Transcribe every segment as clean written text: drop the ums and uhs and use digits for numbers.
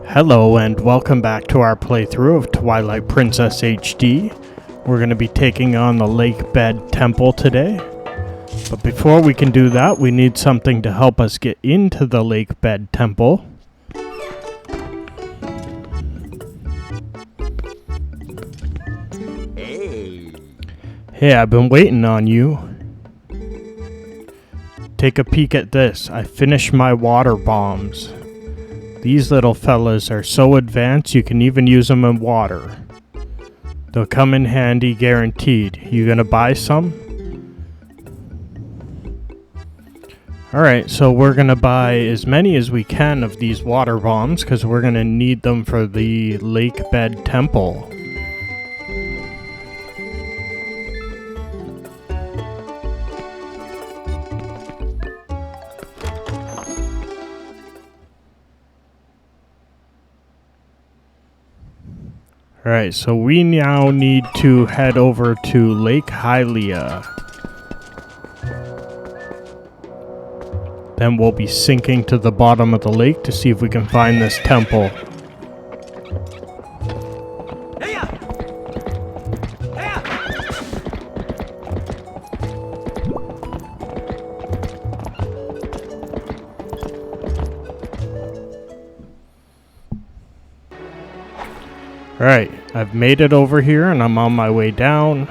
Hello and welcome back to our playthrough of Twilight Princess HD. We're going to be taking on the Lakebed Temple today. But before we can do that, we need something to help us get into the Lakebed Temple. Hey, I've been waiting on you. Take a peek at this. I finished my water bombs. These little fellas are so advanced you can even use them in water. They'll come in handy, guaranteed. You gonna buy some? Alright, so we're gonna buy as many as we can of these water bombs because we're gonna need them for the Lakebed Temple. Alright, so we now need to head over to Lake Hylia. Then we'll be sinking to the bottom of the lake to see if we can find this temple. Alright, I've made it over here and I'm on my way down.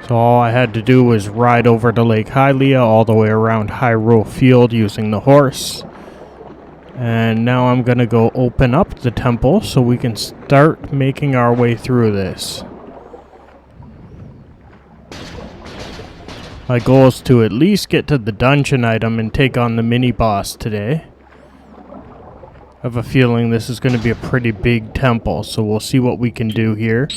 So all I had to do was ride over to Lake Hylia all the way around Hyrule Field using the horse. And now I'm going to go open up the temple so we can start making our way through this. My goal is to at least get to the dungeon item and take on the mini-boss today. I have a feeling this is going to be a pretty big temple, so we'll see what we can do here.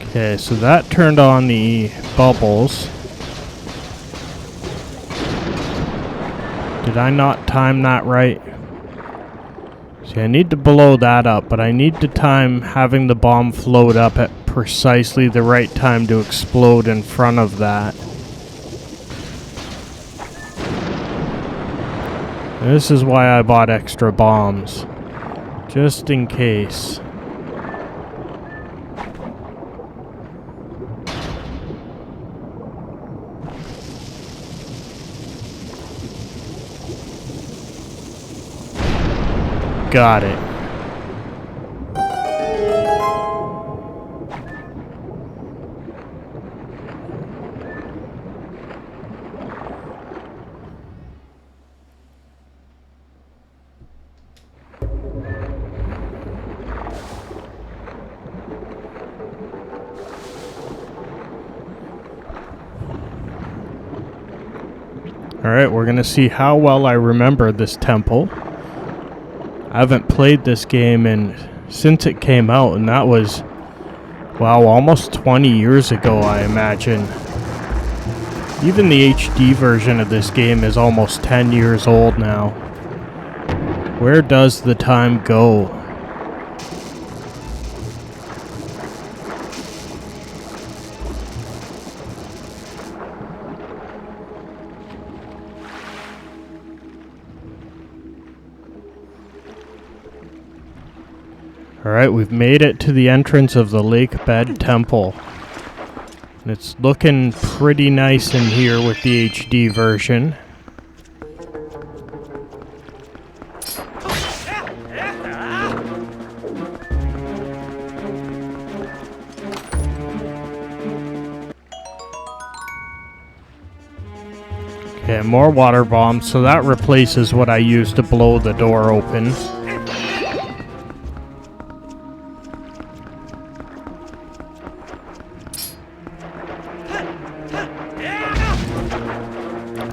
Okay, so that turned on the bubbles. Did I not time that right? See, I need to blow that up, but I need to time having the bomb float up at precisely the right time to explode in front of that. And this is why I bought extra bombs. Just in case. Got it. Alright, we're gonna see how well I remember this temple. I haven't played this game since it came out, and that was, wow, almost 20 years ago, I imagine. Even the HD version of this game is almost 10 years old now. Where does the time go? Alright, we've made it to the entrance of the Lakebed Temple. And it's looking pretty nice in here with the HD version. Okay, more water bombs, so that replaces what I used to blow the door open.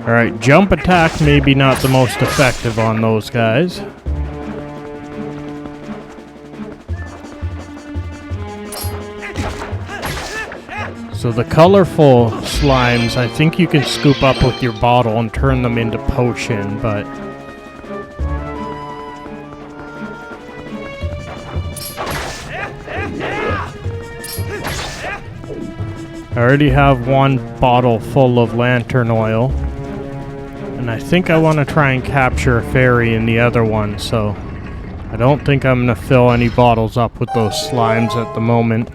Alright, jump attack maybe not the most effective on those guys. So So the colorful slimes, I think you can scoop up with your bottle and turn them into potion, but... I already have one bottle full of lantern oil. And I think I want to try and capture a fairy in the other one, so... I don't think I'm going to fill any bottles up with those slimes at the moment.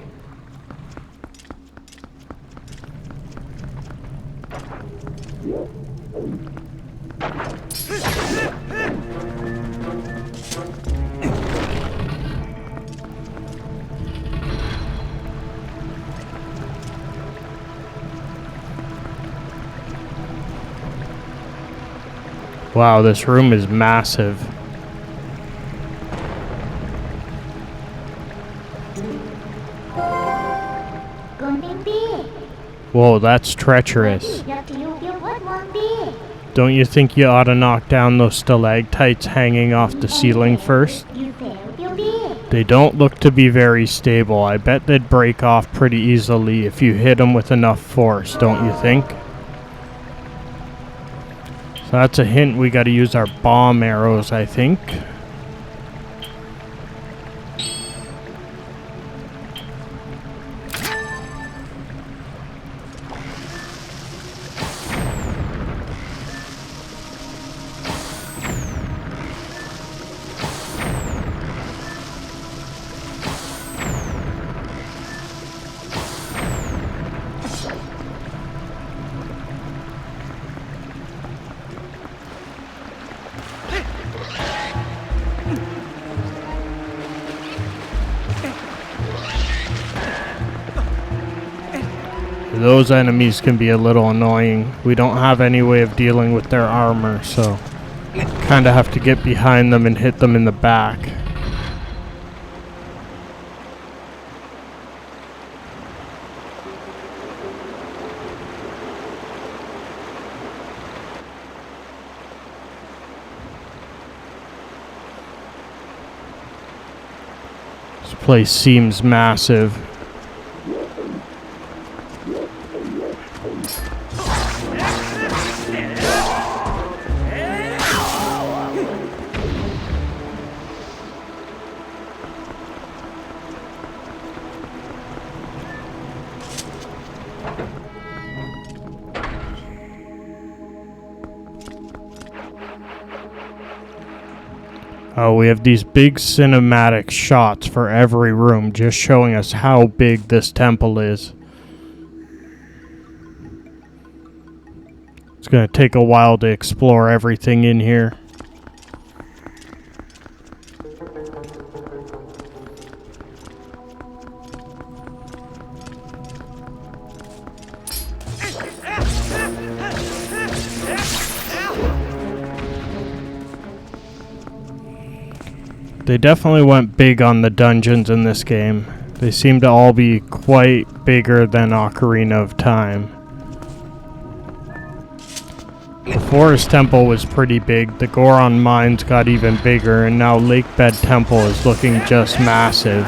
Wow, this room is massive. Whoa, that's treacherous. Don't you think you ought to knock down those stalactites hanging off the ceiling first? They don't look to be very stable. I bet they'd break off pretty easily if you hit them with enough force, don't you think? So that's a hint we gotta use our bomb arrows, I think. Those enemies can be a little annoying. We don't have any way of dealing with their armor, so kind of have to get behind them and hit them in the back. This place seems massive. Oh, we have these big cinematic shots for every room, just showing us how big this temple is. It's going to take a while to explore everything in here. They definitely went big on the dungeons in this game. They seem to all be quite bigger than Ocarina of Time. The Forest Temple was pretty big, the Goron Mines got even bigger, and now Lakebed Temple is looking just massive.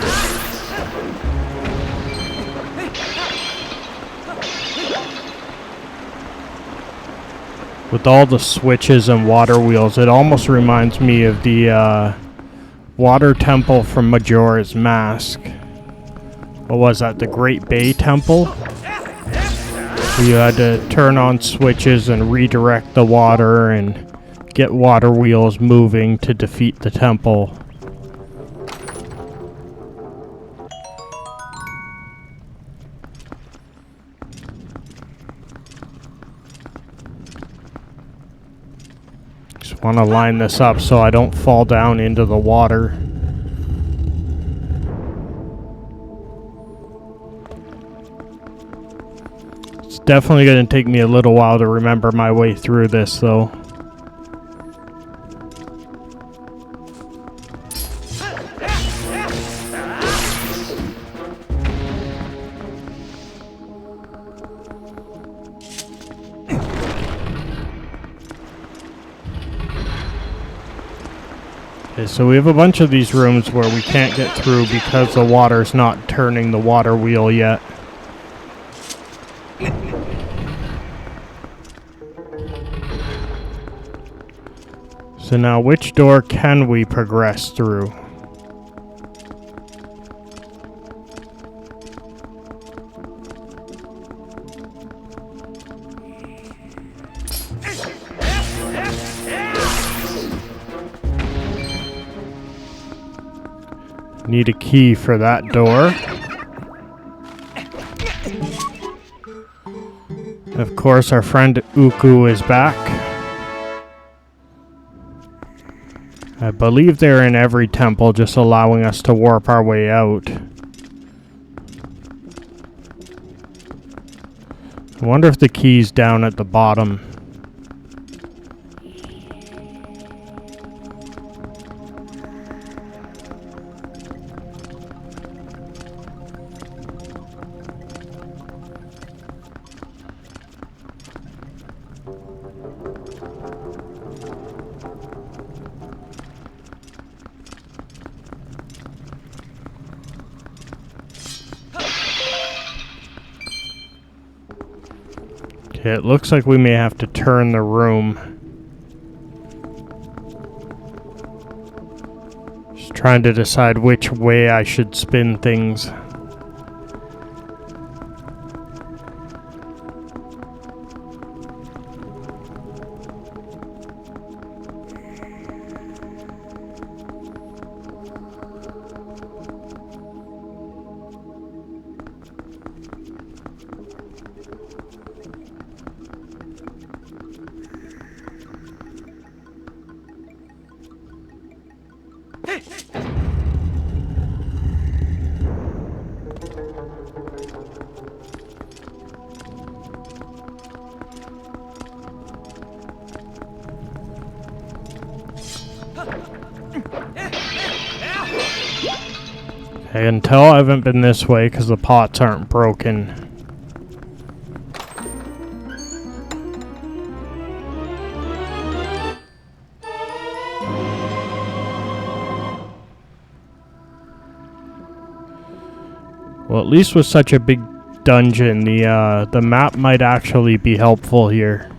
With all the switches and water wheels, it almost reminds me of the Water Temple from Majora's Mask. What was that? The Great Bay Temple? You had to turn on switches and redirect the water and get water wheels moving to defeat the temple. Just want to line this up so I don't fall down into the water. It's definitely going to take me a little while to remember my way through this, though. Okay, so we have a bunch of these rooms where we can't get through because the water's not turning the water wheel yet. So now which door can we progress through? Need a key for that door. Of course, our friend Uku is back. I believe they're in every temple, just allowing us to warp our way out. I wonder if the key's down at the bottom. Okay, it looks like we may have to turn the room. Just trying to decide which way I should spin things. Okay, until I haven't been this way because the pots aren't broken. Well, at least with such a big dungeon, the map might actually be helpful here.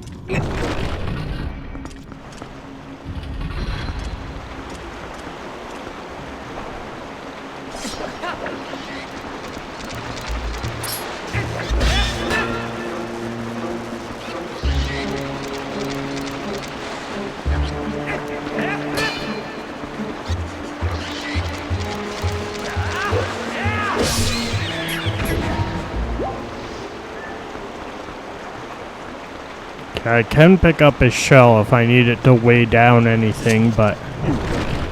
I can pick up his shell if I need it to weigh down anything, but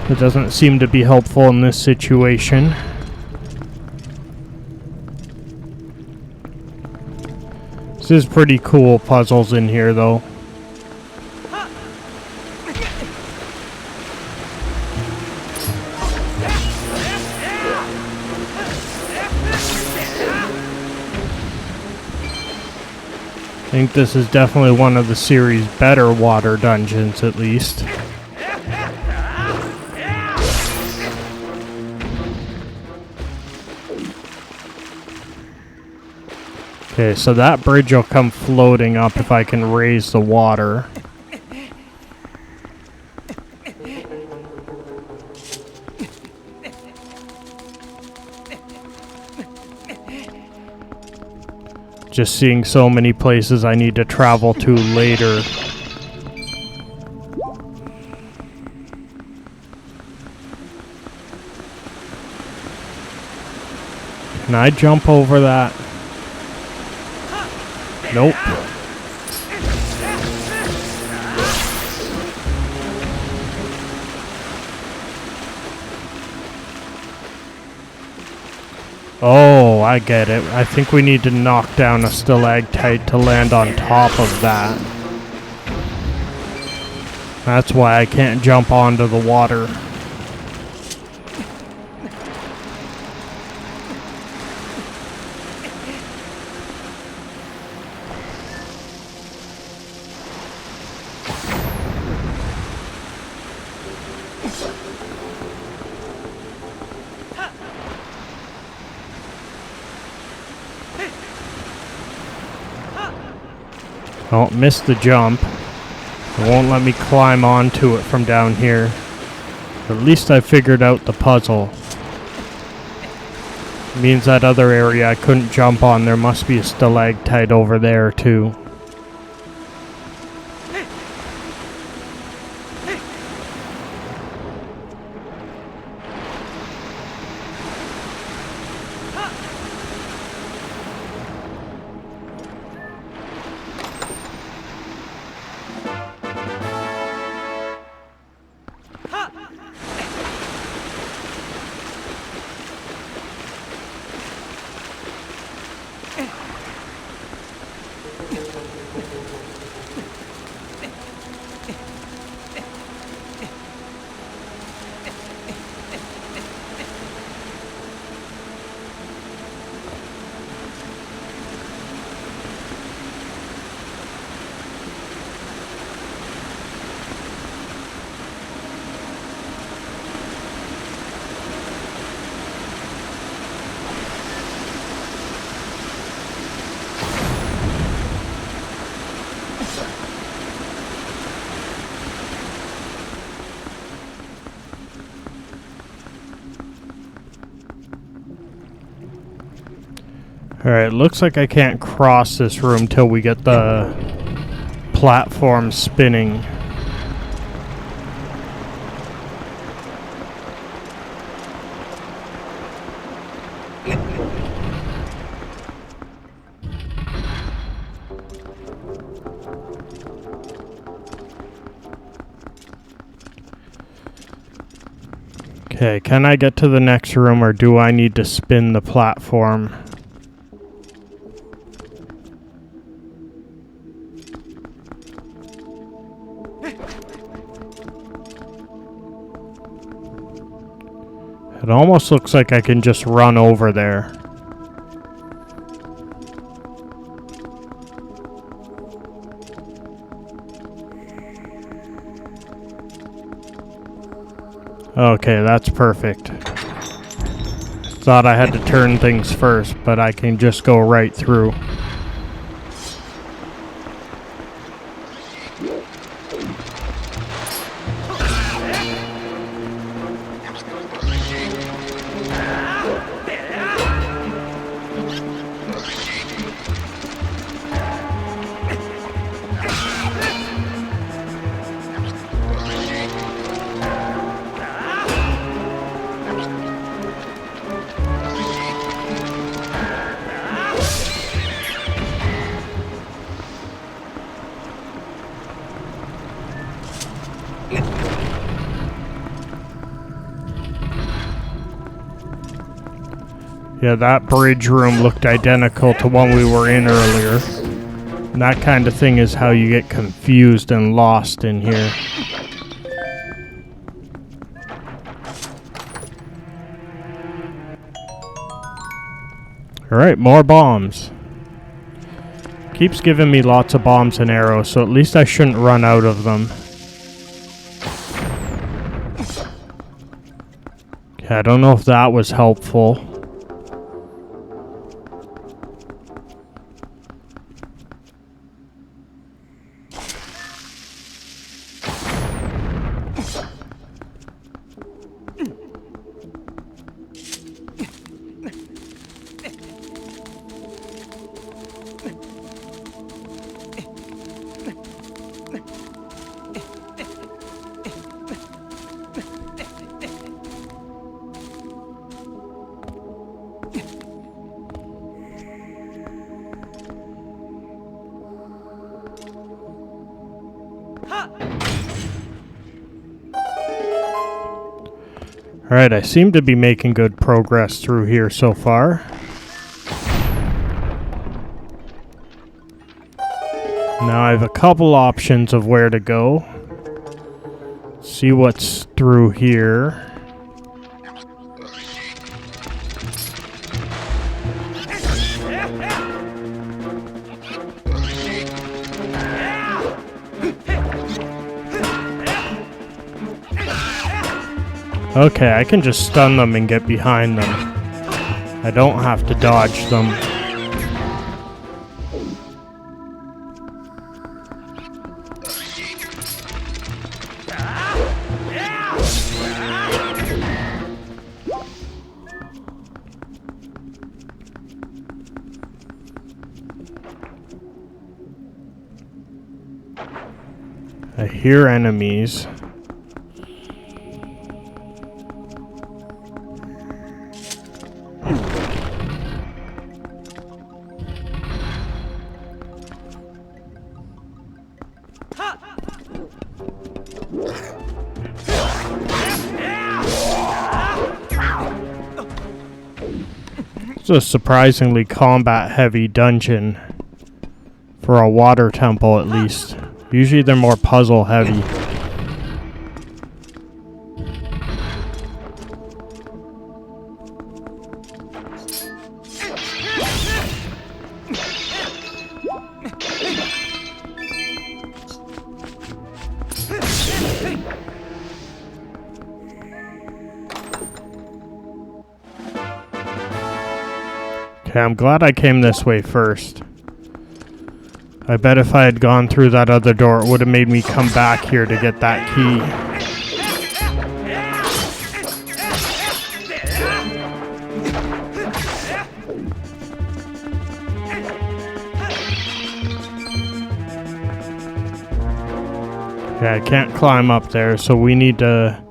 it doesn't seem to be helpful in this situation. This is pretty cool puzzles in here, though. I think this is definitely one of the series' better water dungeons, at least. Okay, so that bridge will come floating up if I can raise the water. Just seeing so many places I need to travel to later. Can I jump over that? Nope. Oh, I get it. I think we need to knock down a stalactite to land on top of that. That's why I can't jump onto the water. Oh, missed the jump. It won't let me climb onto it from down here. At least I figured out the puzzle. Means that other area I couldn't jump on. There must be a stalactite over there too. Alright, looks like I can't cross this room till we get the platform spinning. Okay, can I get to the next room or do I need to spin the platform? It almost looks like I can just run over there. Okay, that's perfect. Thought I had to turn things first, but I can just go right through. Yeah, that bridge room looked identical to one we were in earlier. And that kind of thing is how you get confused and lost in here. Alright, more bombs. Keeps giving me lots of bombs and arrows, so at least I shouldn't run out of them. Okay, I don't know if that was helpful. Alright, I seem to be making good progress through here so far. Now I have a couple options of where to go. See what's through here. Okay, I can just stun them and get behind them. I don't have to dodge them. I hear enemies. It's a surprisingly combat-heavy dungeon. For a water temple, at least. Usually they're more puzzle-heavy. Okay, I'm glad I came this way first. I bet if I had gone through that other door, it would have made me come back here to get that key. Okay, I can't climb up there, so we need to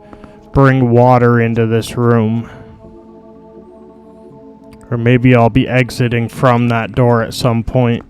bring water into this room. Or maybe I'll be exiting from that door at some point.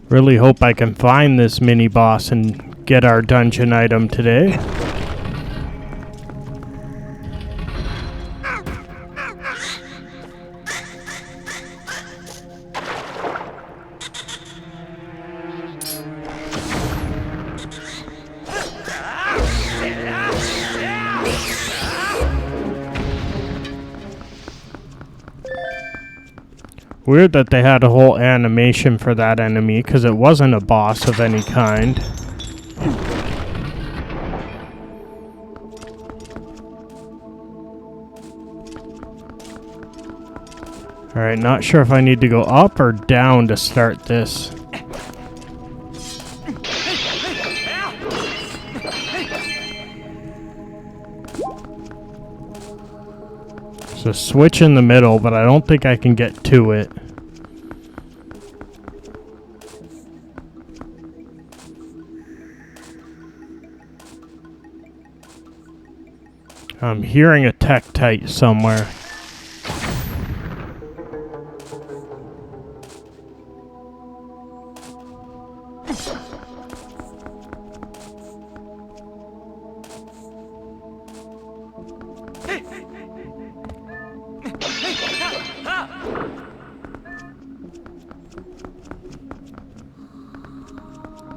Really hope I can find this mini boss and get our dungeon item today. Weird that they had a whole animation for that enemy, because it wasn't a boss of any kind. Alright, not sure if I need to go up or down to start this. There's a switch in the middle, but I don't think I can get to it. I'm hearing a Tektite somewhere.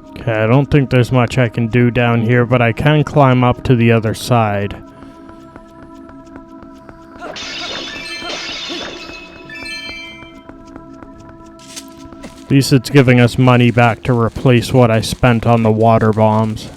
Okay, I don't think there's much I can do down here, but I can climb up to the other side. At least it's giving us money back to replace what I spent on the water bombs.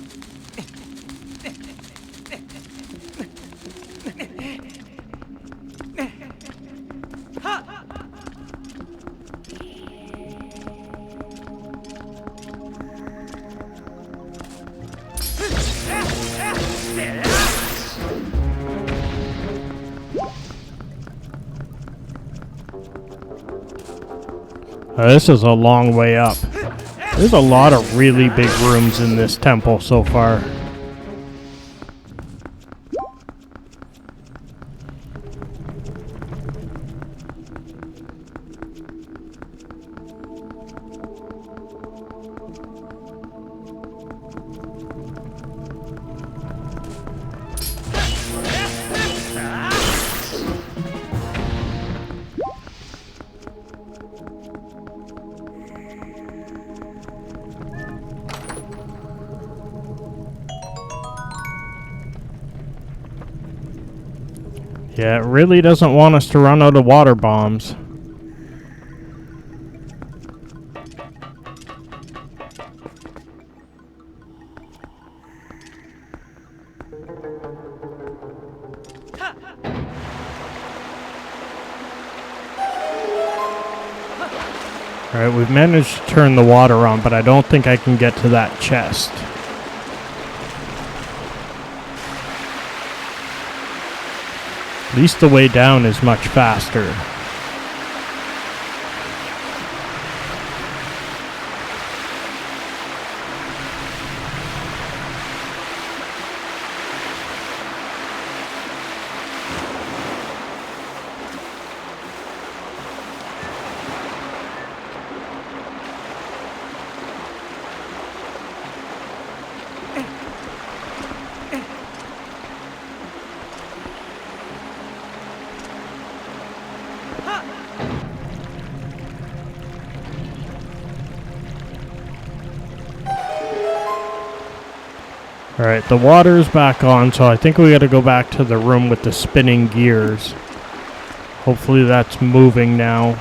This is a long way up. There's a lot of really big rooms in this temple so far. Yeah, it really doesn't want us to run out of water bombs. Alright, we've managed to turn the water on, but I don't think I can get to that chest. At least the way down is much faster. Alright, the water's back on, so I think we gotta go back to the room with the spinning gears. Hopefully that's moving now.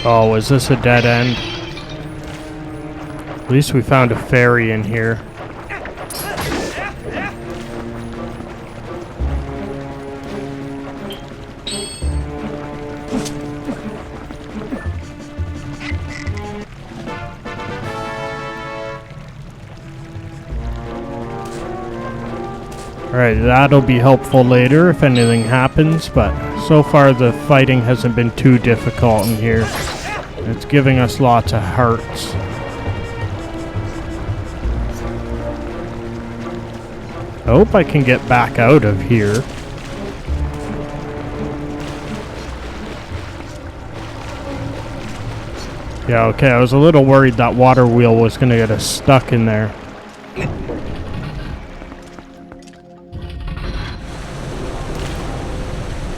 Oh, is this a dead end? At least we found a fairy in here. Alright, that'll be helpful later if anything happens, but so far the fighting hasn't been too difficult in here. It's giving us lots of hearts. I hope I can get back out of here. Yeah, okay, I was a little worried that water wheel was going to get us stuck in there.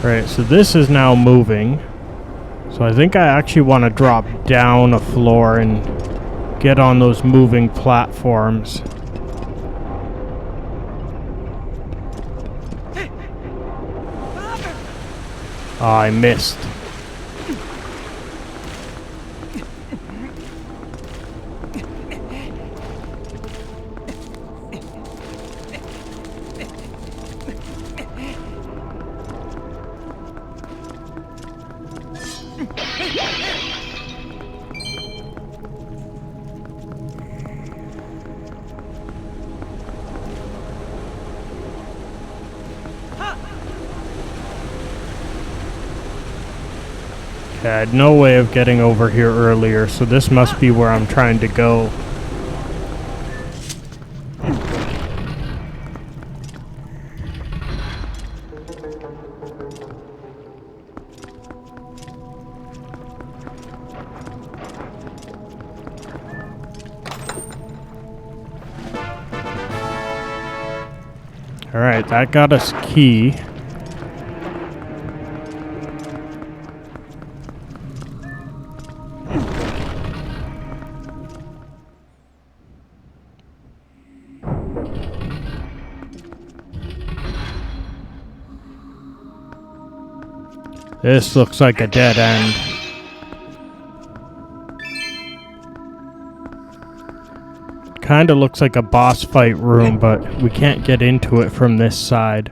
Alright, so this is now moving. So I think I actually want to drop down a floor and get on those moving platforms. Oh, I missed. I had no way of getting over here earlier, so this must be where I'm trying to go. Alright, that got us key. This looks like a dead end. Kinda looks like a boss fight room, but we can't get into it from this side.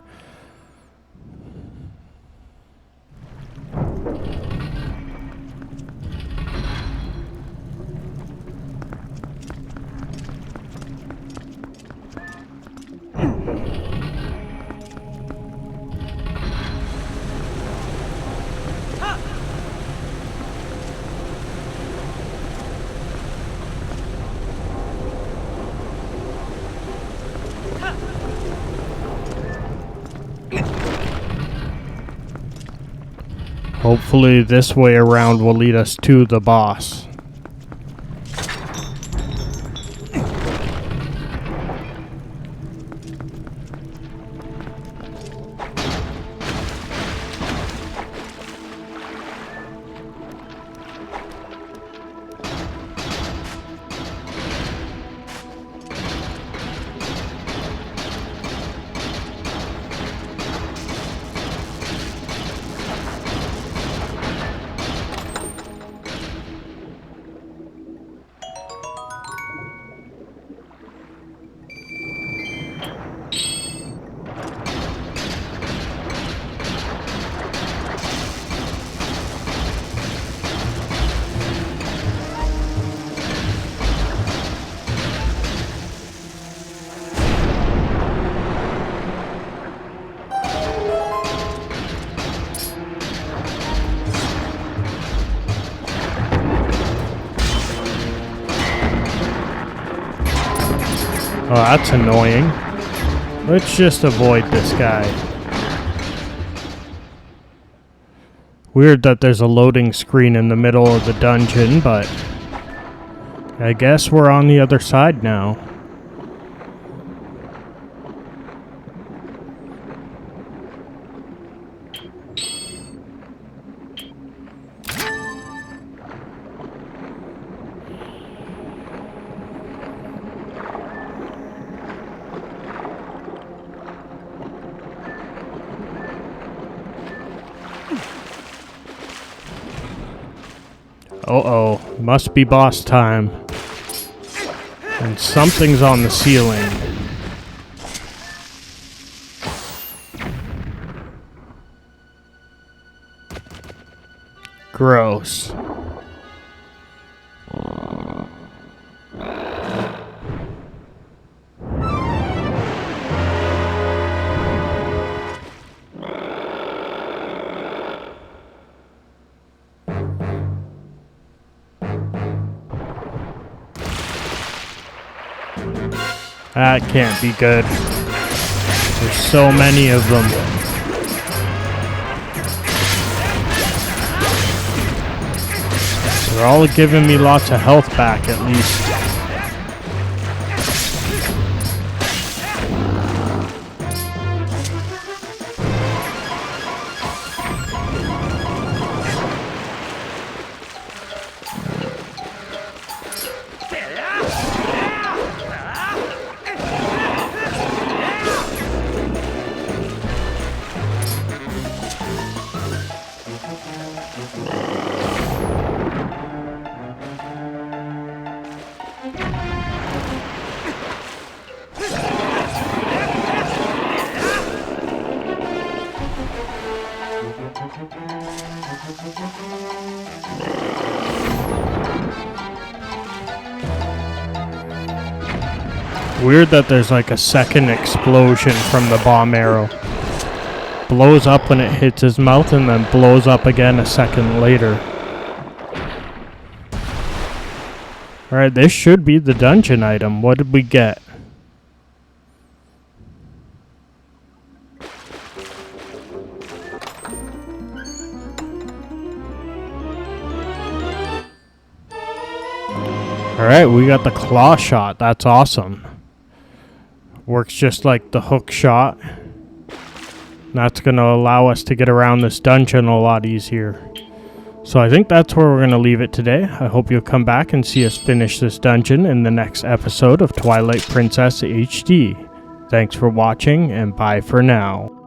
Hopefully this way around will lead us to the boss. Oh, that's annoying. Let's just avoid this guy. Weird that there's a loading screen in the middle of the dungeon, but I guess we're on the other side now. Uh-oh, must be boss time. And something's on the ceiling. Gross. That can't be good. There's so many of them. They're all giving me lots of health back at least. Weird that there's like a second explosion from the bomb arrow. Blows up when it hits his mouth and then blows up again a second later. Alright, this should be the dungeon item. What did we get? Alright, we got the Clawshot. That's awesome. Works just like the hook shot. That's going to allow us to get around this dungeon a lot easier. So I think that's where we're going to leave it today. I hope you'll come back and see us finish this dungeon in the next episode of Twilight Princess HD. Thanks for watching, and bye for now.